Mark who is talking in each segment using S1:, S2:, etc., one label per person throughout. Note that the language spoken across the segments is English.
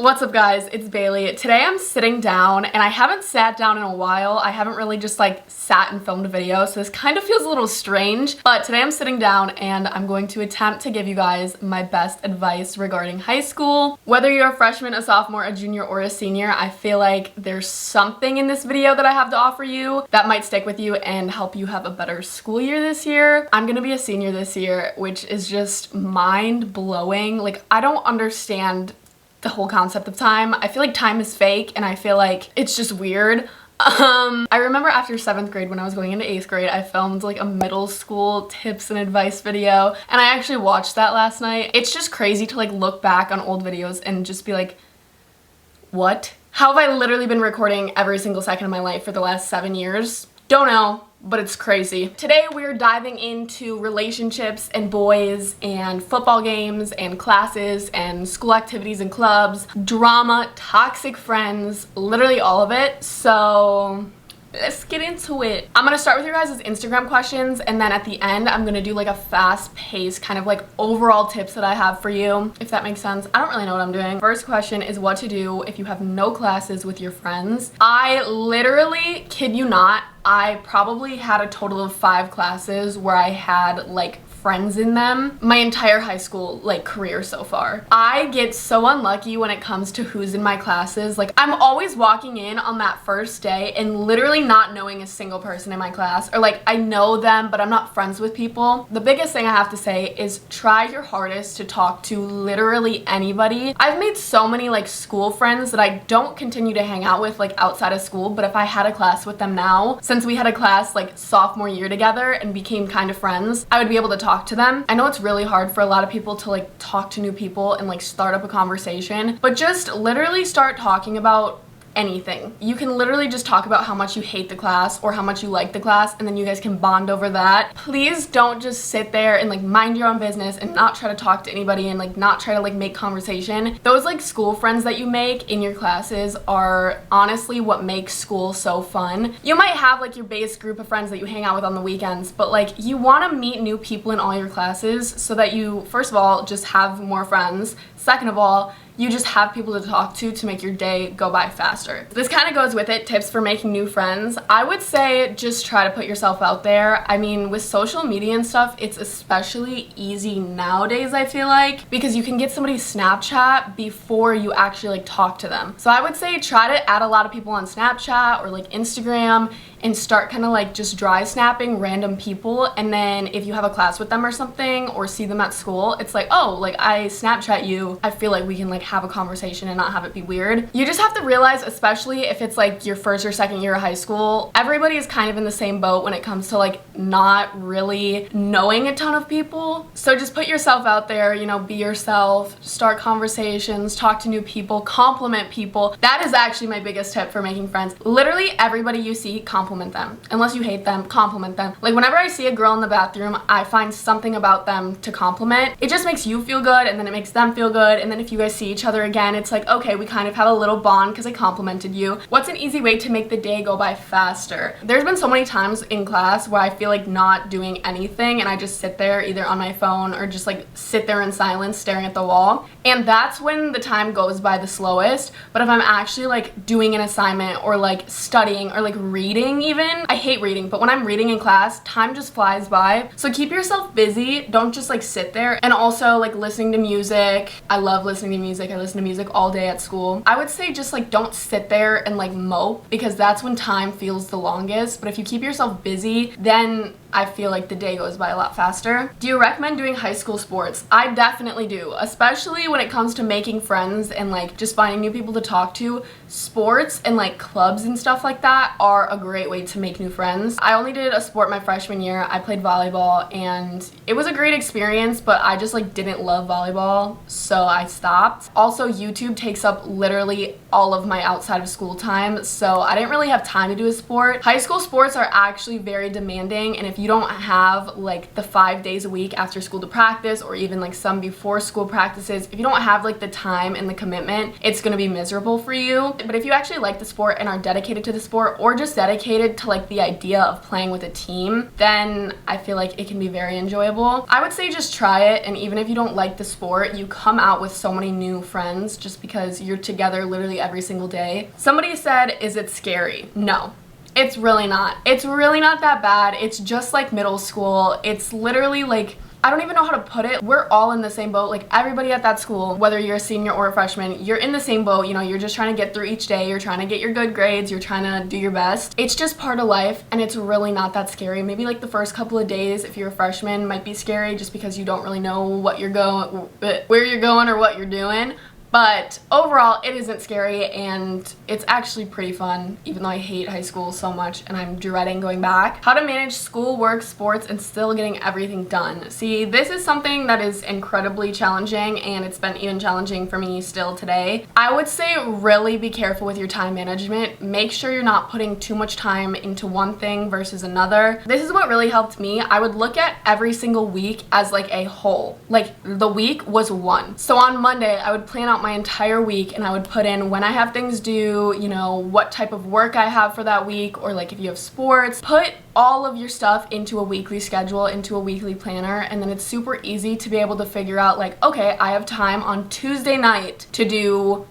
S1: What's up guys, it's Bailey. Today I'm sitting down and I haven't sat down in a while. I haven't really just like sat and filmed a video, so this kind of feels a little strange, but today I'm sitting down and I'm going to attempt to give you guys my best advice regarding high school. Whether you're a freshman, a sophomore, a junior, or a senior, I feel like there's something in this video that I have to offer you that might stick with you and help you have a better school year this year. I'm gonna be a senior this year, which is just mind-blowing. Like, I don't understand the whole concept of time. I feel like time is fake and I feel like it's just weird. I remember after 7th grade when I was going into 8th grade, I filmed like a middle school tips and advice video and I actually watched that last night. It's just crazy to like look back on old videos and just be like, what? How have I literally been recording every single second of my life for the last 7 years? Don't know, but it's crazy. Today we're diving into relationships and boys and football games and classes and school activities and clubs, drama, toxic friends, literally all of it. So let's get into it. I'm gonna start with your guys' Instagram questions and then at the end I'm gonna do like a fast-paced kind of like overall tips that I have for you, if that makes sense. I don't really know what I'm doing. First question is what to do if you have no classes with your friends. I literally, kid you not, I probably had a total of 5 classes where I had like friends in them my entire high school like career so far. I get so unlucky when it comes to who's in my classes. Like, I'm always walking in on that first day and literally not knowing a single person in my class, or like I know them but I'm not friends with people. The biggest thing I have to say is try your hardest to talk to literally anybody. I've made so many like school friends that I don't continue to hang out with like outside of school, but if I had a class with them now, since we had a class like sophomore year together and became kind of friends, I would be able to talk to them. I know it's really hard for a lot of people to like talk to new people and like start up a conversation, but just literally start talking about anything. You can literally just talk about how much you hate the class or how much you like the class, and then you guys can bond over that. Please don't just sit there and like mind your own business and not try to talk to anybody and like not try to like make conversation. Those like school friends that you make in your classes are honestly what makes school so fun. You might have like your base group of friends that you hang out with on the weekends, but like you want to meet new people in all your classes so that you, first of all, just have more friends. Second of all, you just have people to talk to make your day go by faster. This kind of goes with it, tips for making new friends. I would say just try to put yourself out there. I mean, with social media and stuff, it's especially easy nowadays, I feel like, because you can get somebody's Snapchat before you actually like talk to them. So I would say try to add a lot of people on Snapchat or like Instagram and start kind of like just dry snapping random people, and then if you have a class with them or something or see them at school, it's like, oh, like I Snapchat you, I feel like we can like have a conversation and not have it be weird. You just have to realize, especially if it's like your first or second year of high school, everybody is kind of in the same boat when it comes to like not really knowing a ton of people. So just put yourself out there, you know, be yourself, start conversations, talk to new people, compliment people. That is actually my biggest tip for making friends. Literally everybody you see, compliment them. Unless you hate them, compliment them. Like, whenever I see a girl in the bathroom, I find something about them to compliment. It just makes you feel good and then it makes them feel good, and then if you guys see each other again, it's like, okay, we kind of have a little bond because I complimented you. What's an easy way to make the day go by faster? There's been so many times in class where I feel like not doing anything and I just sit there either on my phone or just like sit there in silence staring at the wall, and that's when the time goes by the slowest. But if I'm actually like doing an assignment or like studying or like reading even, I hate reading, but when I'm reading in class, time just flies by. So keep yourself busy, don't just like sit there. And also like listening to music. I love listening to music. I listen to music all day at school. I would say just like don't sit there and like mope, because that's when time feels the longest. But if you keep yourself busy, then I feel like the day goes by a lot faster. Do you recommend doing high school sports? I definitely do, especially when it comes to making friends and like just finding new people to talk to. Sports and like clubs and stuff like that are a great way to make new friends. I only did a sport my freshman year. I played volleyball and it was a great experience, but I just like didn't love volleyball, so I stopped. Also, YouTube takes up literally all of my outside of school time, so I didn't really have time to do a sport. High school sports are actually very demanding, and if you don't have like the 5 days a week after school to practice, or even like some before school practices, if you don't have like the time and the commitment, it's gonna be miserable for you. But if you actually like the sport and are dedicated to the sport, or just dedicated to like the idea of playing with a team, then I feel like it can be very enjoyable. I would say just try it, and even if you don't like the sport, you come out with so many new friends just because you're together literally every single day. Somebody said, is it scary? No. It's really not. It's really not that bad. It's just like middle school. It's literally like, I don't even know how to put it. We're all in the same boat. Like everybody at that school, whether you're a senior or a freshman, you're in the same boat. You know, you're just trying to get through each day. You're trying to get your good grades. You're trying to do your best. It's just part of life, and it's really not that scary. Maybe like the first couple of days, if you're a freshman, might be scary just because you don't really know what you're going, where you're going or what you're doing. But overall, it isn't scary, and it's actually pretty fun, even though I hate high school so much and I'm dreading going back. How to manage school, work, sports, and still getting everything done. See, this is something that is incredibly challenging, and it's been even challenging for me still today. I would say really be careful with your time management. Make sure you're not putting too much time into one thing versus another. This is what really helped me. I would look at every single week as like a whole. Like the week was one. So on Monday, I would plan out my entire week, and I would put in when I have things due, you know, what type of work I have for that week, or like if you have sports. Put all of your stuff into a weekly schedule, into a weekly planner, and then it's super easy to be able to figure out like, okay, I have time on Tuesday night to do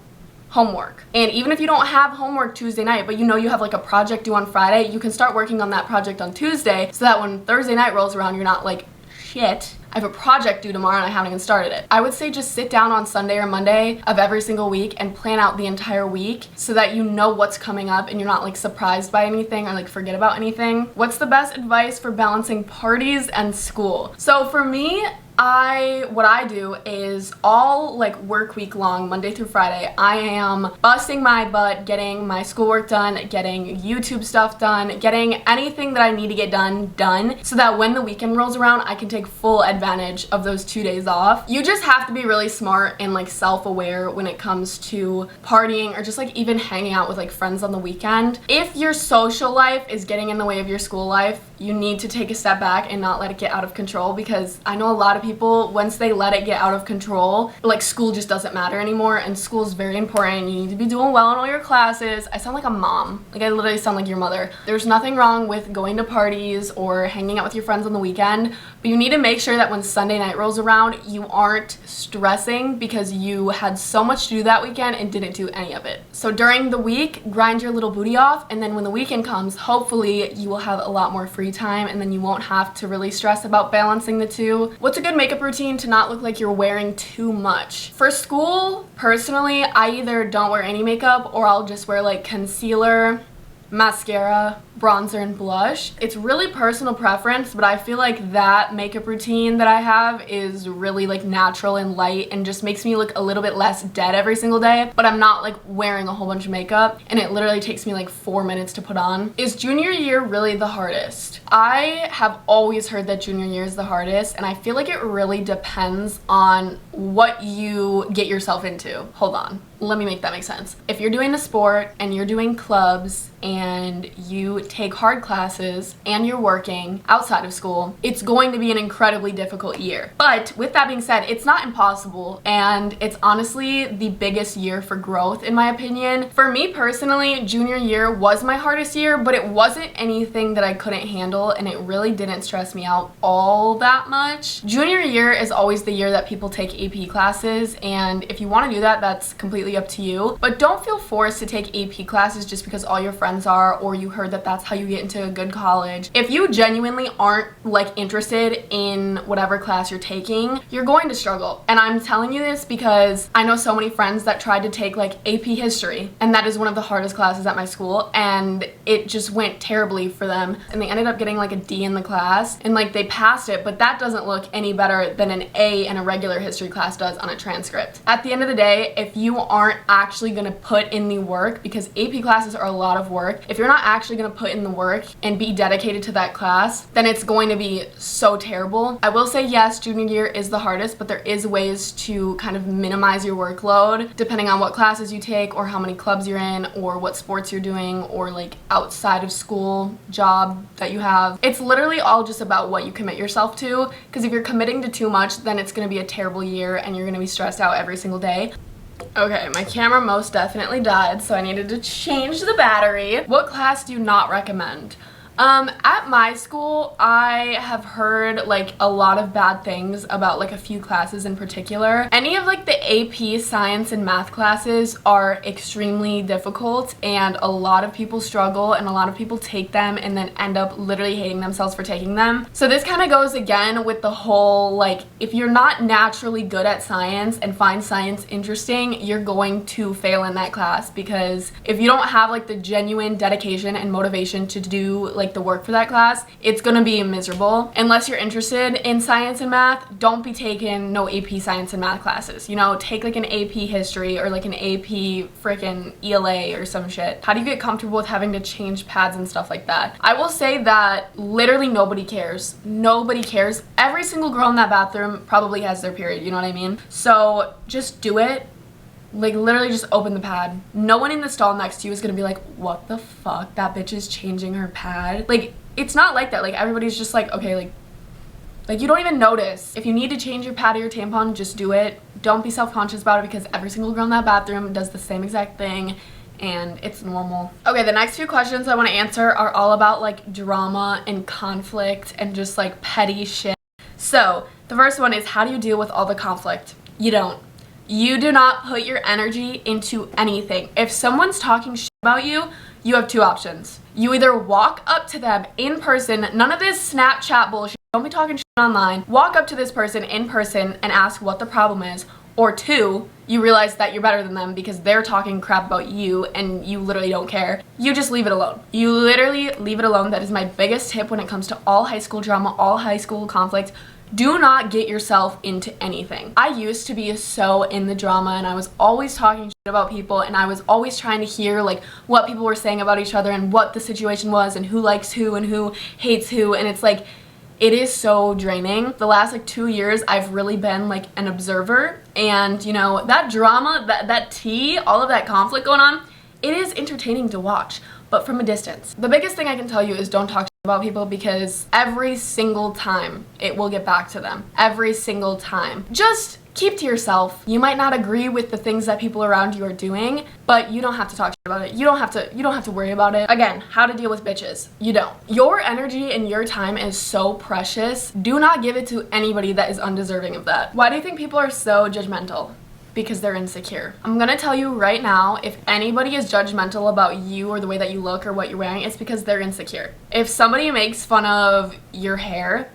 S1: homework. And even if you don't have homework Tuesday night, but you know you have like a project due on Friday, you can start working on that project on Tuesday, so that when Thursday night rolls around, you're not like, shit, I have a project due tomorrow and I haven't even started it. I would say just sit down on Sunday or Monday of every single week and plan out the entire week so that you know what's coming up and you're not like surprised by anything or like forget about anything. What's the best advice for balancing parties and school? So for me, what I do is all like work week long, Monday through Friday, I am busting my butt, getting my schoolwork done, getting YouTube stuff done, getting anything that I need to get done, so that when the weekend rolls around, I can take full advantage of those 2 days off. You just have to be really smart and like self-aware when it comes to partying or just like even hanging out with like friends on the weekend. If your social life is getting in the way of your school life, you need to take a step back and not let it get out of control, because I know a lot of people, once they let it get out of control, like school just doesn't matter anymore, and school is very important. You need to be doing well in all your classes. I sound like a mom. Like I literally sound like your mother. There's nothing wrong with going to parties or hanging out with your friends on the weekend, but you need to make sure that when Sunday night rolls around, you aren't stressing because you had so much to do that weekend and didn't do any of it. So during the week, grind your little booty off, and then when the weekend comes, hopefully you will have a lot more free time, and then you won't have to really stress about balancing the two. What's a good makeup routine to not look like you're wearing too much? For school, personally, I either don't wear any makeup or I'll just wear like concealer, mascara, bronzer, and blush. It's really personal preference, but I feel like that makeup routine that I have is really like natural and light and just makes me look a little bit less dead every single day, but I'm not like wearing a whole bunch of makeup, and it literally takes me like 4 minutes to put on. Is junior year really the hardest? I have always heard that junior year is the hardest, and I feel like it really depends on what you get yourself into. Hold on. Let me make that make sense. If you're doing a sport and you're doing clubs and you take hard classes and you're working outside of school, it's going to be an incredibly difficult year. But with that being said, it's not impossible, and it's honestly the biggest year for growth in my opinion. For me personally, junior year was my hardest year, but it wasn't anything that I couldn't handle, and it really didn't stress me out all that much. Junior year is always the year that people take AP classes, and if you want to do that, that's completely up to you, but don't feel forced to take AP classes just because all your friends are, or you heard that that's how you get into a good college. If you genuinely aren't like interested in whatever class you're taking, you're going to struggle. And I'm telling you this because I know so many friends that tried to take like AP history, and that is one of the hardest classes at my school, and it just went terribly for them, and they ended up getting like a D in the class, and like they passed it, but that doesn't look any better than an A in a regular history class does on a transcript. At the end of the day, if you aren't actually going to put in the work, because AP classes are a lot of work, if you're not actually going to put put in the work and be dedicated to that class, then it's going to be so terrible. I will say yes, junior year is the hardest, but there is ways to kind of minimize your workload depending on what classes you take or how many clubs you're in or what sports you're doing or like outside of school job that you have. It's literally all just about what you commit yourself to, because if you're committing to too much, then it's going to be a terrible year and you're going to be stressed out every single day. Okay, my camera most definitely died, so I needed to change the battery. What class do you not recommend? At my school, I have heard like a lot of bad things about like a few classes in particular. Any of like the AP science and math classes are extremely difficult, and a lot of people struggle and a lot of people take them and then end up literally hating themselves for taking them. So this kind of goes again with the whole like, if you're not naturally good at science and find science interesting, you're going to fail in that class, because if you don't have like the genuine dedication and motivation to do like the work for that class, it's gonna be miserable. Unless you're interested in science and math, don't be taking no AP science and math classes. You know, take like an AP history or like an AP freaking ELA or some shit. How do you get comfortable with having to change pads and stuff like that? I will say that literally nobody cares. Nobody cares. Every single girl in that bathroom probably has their period, you know what I mean? So just do it. Like, literally just open the pad. No one in the stall next to you is gonna be like, what the fuck? That bitch is changing her pad. Like, it's not like that. Like, everybody's just like, okay, like you don't even notice. If you need to change your pad or your tampon, just do it. Don't be self-conscious about it, because every single girl in that bathroom does the same exact thing, and it's normal. Okay, the next few questions I want to answer are all about like drama and conflict and just like petty shit. So, the first one is, how do you deal with all the conflict? You don't. You do not put your energy into anything. If someone's talking shit about you, you have two options. You either walk up to them in person, none of this Snapchat bullshit, don't be talking shit online. Walk up to this person in person and ask what the problem is. Or two, you realize that you're better than them because they're talking crap about you and you literally don't care. You just leave it alone. You literally leave it alone. That is my biggest tip when it comes to all high school drama, all high school conflict. Do not get yourself into anything. I used to be so in the drama, and I was always talking shit about people, and I was always trying to hear like what people were saying about each other and what the situation was and who likes who and who hates who, and it's like, it is so draining. The last like 2 years, I've really been like an observer, and you know, that drama, that tea, all of that conflict going on, it is entertaining to watch, but from a distance. The biggest thing I can tell you is don't talk about people, because every single time it will get back to them. Every single time. Just keep to yourself. You might not agree with the things that people around you are doing, but you don't have to talk about it. You don't have to worry about it. Again, how to deal with bitches. You don't. Your energy and your time is so precious. Do not give it to anybody that is undeserving of that. Why do you think people are so judgmental? Because they're insecure. I'm gonna tell you right now, if anybody is judgmental about you or the way that you look or what you're wearing, it's because they're insecure. If somebody makes fun of your hair,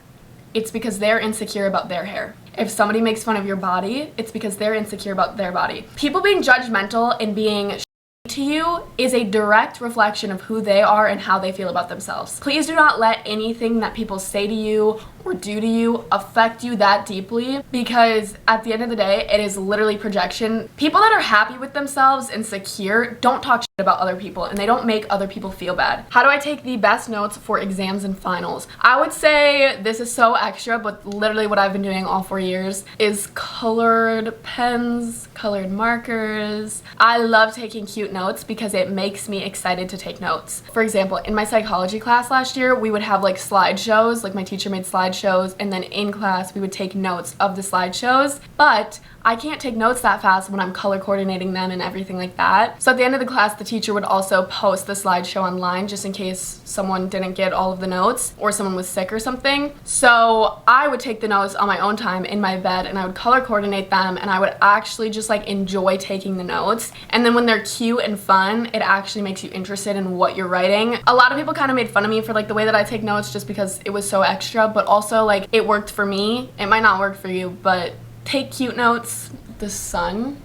S1: it's because they're insecure about their hair. If somebody makes fun of your body, it's because they're insecure about their body. People being judgmental and being to you is a direct reflection of who they are and how they feel about themselves. Please do not let anything that people say to you or do to you affect you that deeply, because at the end of the day, it is literally projection. People that are happy with themselves and secure don't talk shit about other people, and they don't make other people feel bad. How do I take the best notes for exams and finals? I would say this is so extra, but literally what I've been doing all 4 years is colored pens, colored markers. I love taking cute notes because it makes me excited to take notes. For example, in my psychology class last year, we would have like slideshows, like my teacher made slideshows, and then in class we would take notes of the slideshows, but I can't take notes that fast when I'm color coordinating them and everything like that. So at the end of the class, the teacher would also post the slideshow online just in case someone didn't get all of the notes or someone was sick or something. So I would take the notes on my own time in my bed, and I would color coordinate them, and I would actually just like enjoy taking the notes. And then when they're cute and fun, it actually makes you interested in what you're writing. A lot of people kind of made fun of me for like the way that I take notes just because it was so extra, but also like it worked for me. It might not work for you, but take cute notes. The sun.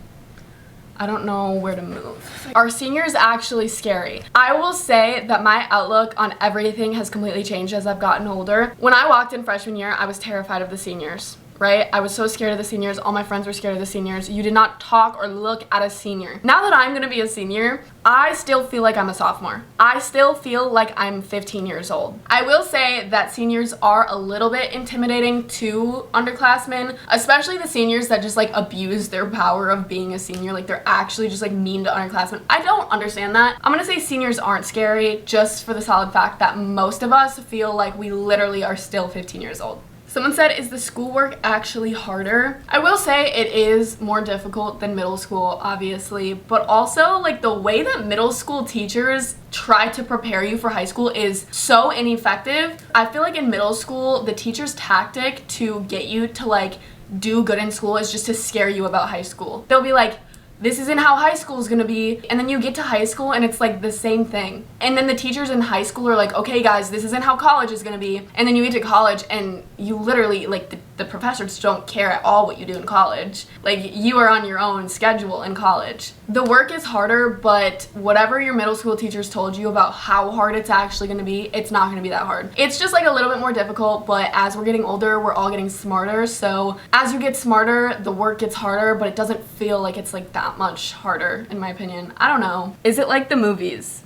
S1: I don't know where to move. Are seniors actually scary? I will say that my outlook on everything has completely changed as I've gotten older. When I walked in freshman year, I was terrified of the seniors. right? I was so scared of the seniors. All my friends were scared of the seniors. You did not talk or look at a senior. Now that I'm gonna be a senior, I still feel like I'm a sophomore. I still feel like I'm 15 years old. I will say that seniors are a little bit intimidating to underclassmen, especially the seniors that just like abuse their power of being a senior. Like they're actually just like mean to underclassmen. I don't understand that. I'm gonna say seniors aren't scary just for the solid fact that most of us feel like we literally are still 15 years old. Someone said, is the schoolwork actually harder? I will say it is more difficult than middle school, obviously, but also like the way that middle school teachers try to prepare you for high school is so ineffective. I feel like in middle school, the teacher's tactic to get you to like do good in school is just to scare you about high school. They'll be like, this isn't how high school is gonna be. And then you get to high school and it's like the same thing. And then the teachers in high school are like, okay guys, this isn't how college is gonna be. And then you get to college and you literally, like the professors don't care at all what you do in college. Like you are on your own schedule in college. The work is harder, but whatever your middle school teachers told you about how hard it's actually gonna be, it's not gonna be that hard. It's just like a little bit more difficult, but as we're getting older, we're all getting smarter. So as you get smarter, the work gets harder, but it doesn't feel like it's like that much harder, in my opinion. I don't know. Is it like the movies?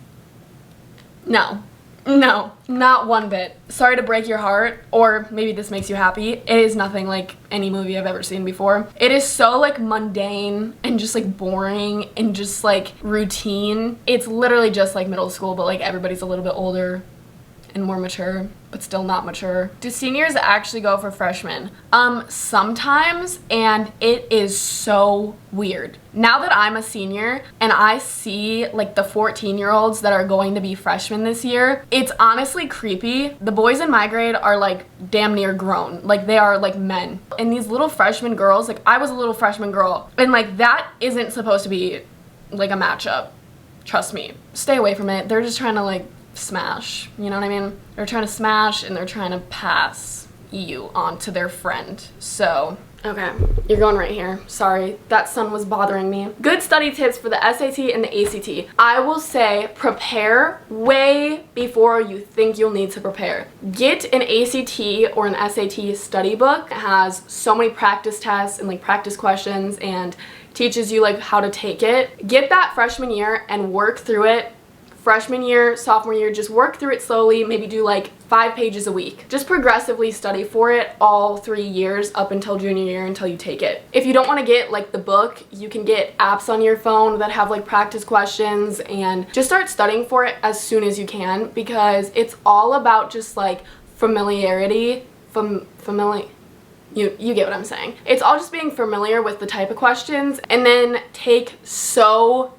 S1: No, not one bit. Sorry to break your heart, or maybe this makes you happy. It is nothing like any movie I've ever seen before. It is so like mundane and just like boring and just like routine. It's literally just like middle school, but like everybody's a little bit older and more mature, but still not mature. Do seniors actually go for freshmen? Sometimes, and it is so weird. Now that I'm a senior and I see like the 14-year-olds that are going to be freshmen this year, it's honestly creepy. The boys in my grade are like damn near grown. Like they are like men. And these little freshman girls, like I was a little freshman girl, and like that isn't supposed to be like a matchup. Trust me. Stay away from it. They're just trying to like smash, you know what I mean? They're trying to smash and they're trying to pass you on to their friend. So, okay, you're going right here. Sorry, that sun was bothering me. Good study tips for the SAT and the ACT. I will say prepare way before you think you'll need to prepare. Get an ACT or an SAT study book. It has so many practice tests and like practice questions and teaches you like how to take it. Get that freshman year and work through it. Freshman year, sophomore year, just work through it slowly, maybe do like 5 pages a week. Just progressively study for it all 3 years up until junior year until you take it. If you don't want to get like the book, you can get apps on your phone that have like practice questions and just start studying for it as soon as you can, because it's all about just like familiarity, you get what I'm saying. It's all just being familiar with the type of questions, and then take so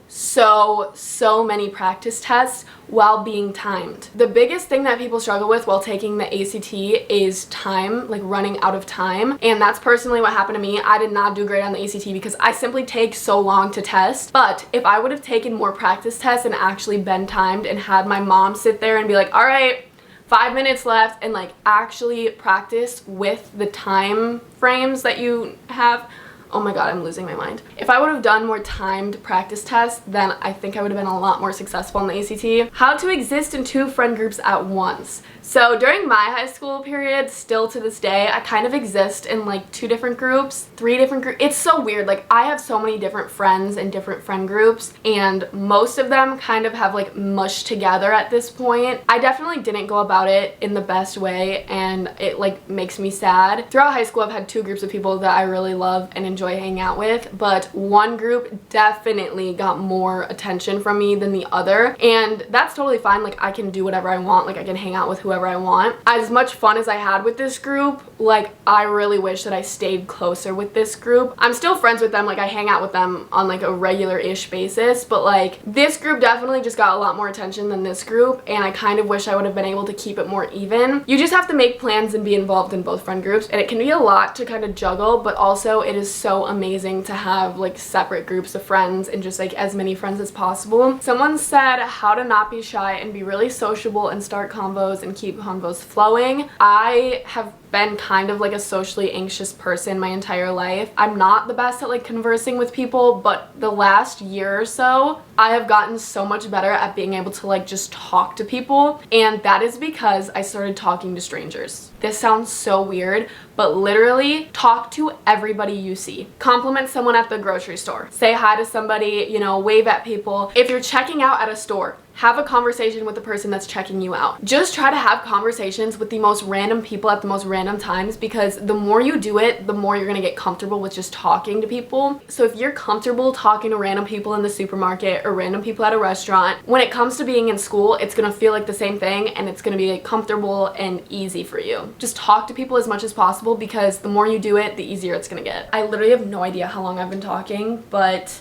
S1: many practice tests while being timed. The biggest thing that people struggle with while taking the ACT is time, like running out of time. And that's personally what happened to me. I did not do great on the ACT because I simply take so long to test. But if I would have taken more practice tests and actually been timed and had my mom sit there and be like, all right, 5 minutes left, and like actually practice with the time frames that you have. Oh my god, I'm losing my mind. If I would have done more timed practice tests, then I think I would have been a lot more successful in the ACT. How to exist in 2 friend groups at once. So during my high school period, still to this day, I kind of exist in like 2 different groups, 3 different groups. It's so weird. Like I have so many different friends in different friend groups, and most of them kind of have like mushed together at this point. I definitely didn't go about it in the best way, and it like makes me sad. Throughout high school, I've had 2 groups of people that I really love and enjoy hanging out with, but one group definitely got more attention from me than the other, and that's totally fine. Like I can do whatever I want. Like I can hang out with whoever I want. As much fun as I had with this group, like I really wish that I stayed closer with this group. I'm still friends with them. Like I hang out with them on like a regular-ish basis, but like this group definitely just got a lot more attention than this group, and I kind of wish I would have been able to keep it more even. You just have to make plans and be involved in both friend groups, and it can be a lot to kind of juggle, but also it is so amazing to have like separate groups of friends and just like as many friends as possible. Someone said how to not be shy and be really sociable and start convos and keep convos flowing. I have been kind of like a socially anxious person my entire life. I'm not the best at like conversing with people, but the last year or so, I have gotten so much better at being able to like just talk to people, and that is because I started talking to strangers. This sounds so weird, but literally talk to everybody you see. Compliment someone at the grocery store. Say hi to somebody, you know, wave at people. If you're checking out at a store, have a conversation with the person that's checking you out. Just try to have conversations with the most random people at the most random times, because the more you do it, the more you're gonna get comfortable with just talking to people. So if you're comfortable talking to random people in the supermarket or random people at a restaurant, when it comes to being in school, it's gonna feel like the same thing, and it's gonna be like comfortable and easy for you. Just talk to people as much as possible, because the more you do it, the easier it's gonna get. I literally have no idea how long I've been talking, but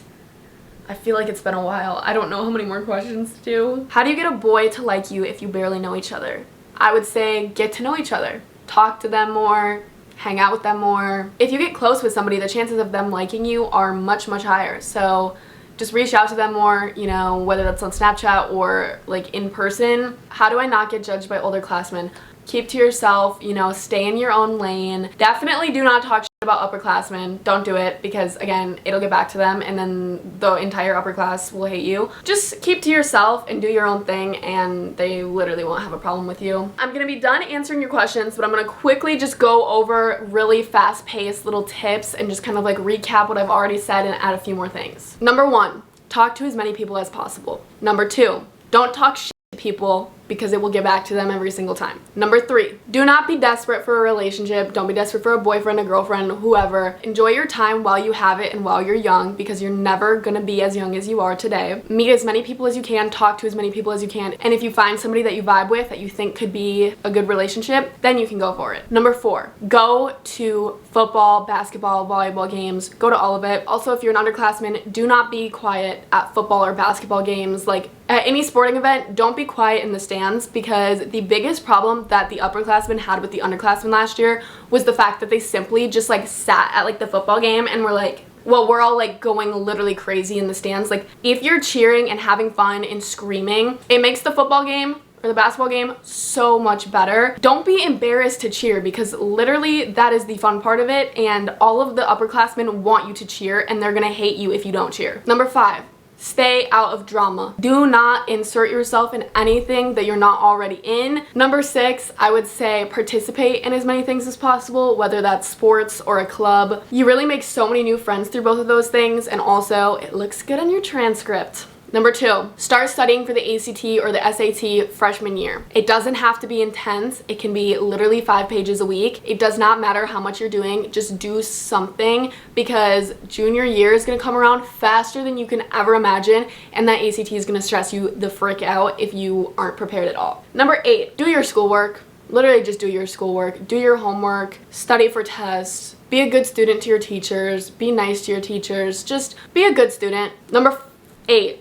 S1: I feel like it's been a while. I don't know how many more questions to do. How do you get a boy to like you if you barely know each other? I would say get to know each other. Talk to them more, hang out with them more. If you get close with somebody, the chances of them liking you are much, much higher. So just reach out to them more, you know, whether that's on Snapchat or like in person. How do I not get judged by older classmen? Keep to yourself, you know, stay in your own lane. Definitely do not talk shit about upperclassmen. Don't do it, because again, it'll get back to them and then the entire upper class will hate you. Just keep to yourself and do your own thing, and they literally won't have a problem with you. I'm gonna be done answering your questions, but I'm gonna quickly just go over really fast-paced little tips and just kind of like recap what I've already said and add a few more things. Number 1, talk to as many people as possible. Number 2, don't talk shit to people, because it will get back to them every single time. Number 3, do not be desperate for a relationship. Don't be desperate for a boyfriend, a girlfriend, whoever. Enjoy your time while you have it and while you're young, because you're never gonna be as young as you are today. Meet as many people as you can, talk to as many people as you can, and if you find somebody that you vibe with that you think could be a good relationship, then you can go for it. Number 4, go to football, basketball, volleyball games. Go to all of it. Also, if you're an underclassman, do not be quiet at football or basketball games. Like at any sporting event, don't be quiet in the stands, because the biggest problem that the upperclassmen had with the underclassmen last year was the fact that they simply just like sat at like the football game and were like, well, we're all like going literally crazy in the stands. Like if you're cheering and having fun and screaming, it makes the football game or the basketball game so much better. Don't be embarrassed to cheer, because literally that is the fun part of it, and all of the upperclassmen want you to cheer, and they're gonna hate you if you don't cheer. Number 5, stay out of drama. Do not insert yourself in anything that you're not already in. Number 6, I would say participate in as many things as possible, whether that's sports or a club. You really make so many new friends through both of those things, and also it looks good on your transcript. Number 2, start studying for the ACT or the SAT freshman year. It doesn't have to be intense. It can be literally 5 pages a week. It does not matter how much you're doing. Just do something, because junior year is going to come around faster than you can ever imagine, and that ACT is going to stress you the frick out if you aren't prepared at all. Number 8, do your schoolwork. Literally just do your schoolwork. Do your homework. Study for tests. Be a good student to your teachers. Be nice to your teachers. Just be a good student. Number 8.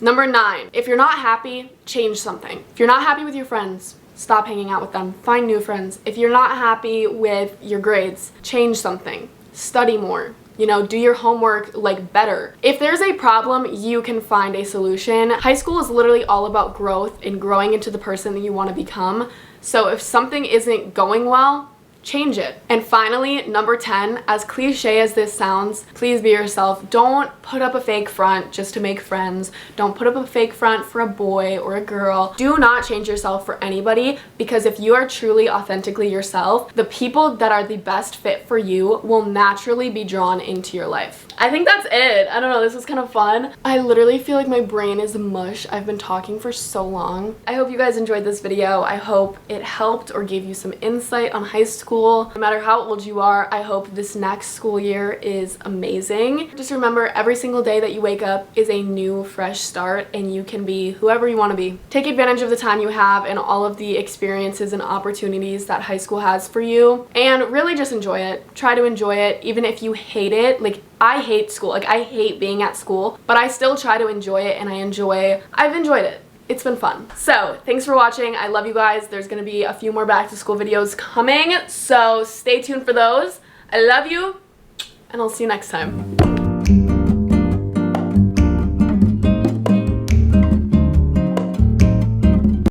S1: Number 9, if you're not happy, change something. If you're not happy with your friends, stop hanging out with them. Find new friends. If you're not happy with your grades, change something. Study more. You know, do your homework like better. If there's a problem, you can find a solution. High school is literally all about growth and growing into the person that you want to become. So if something isn't going well, change it. And finally, number 10, as cliche as this sounds, please be yourself. Don't put up a fake front just to make friends. Don't put up a fake front for a boy or a girl. Do not change yourself for anybody, because if you are truly authentically yourself, the people that are the best fit for you will naturally be drawn into your life. I think that's it. I don't know, this was kind of fun. I literally feel like my brain is mush. I've been talking for so long. I hope you guys enjoyed this video. I hope it helped or gave you some insight on high school. No matter how old you are, I hope this next school year is amazing. Just remember, every single day that you wake up is a new, fresh start, and you can be whoever you want to be. Take advantage of the time you have and all of the experiences and opportunities that high school has for you, and really just enjoy it. Try to enjoy it, even if you hate it. Like, I hate school. Like, I hate being at school, but I still try to enjoy it, and I've enjoyed it. It's been fun. So thanks for watching. I love you guys. There's gonna be a few more back to school videos coming, so stay tuned for those. I love you, and I'll see you next time.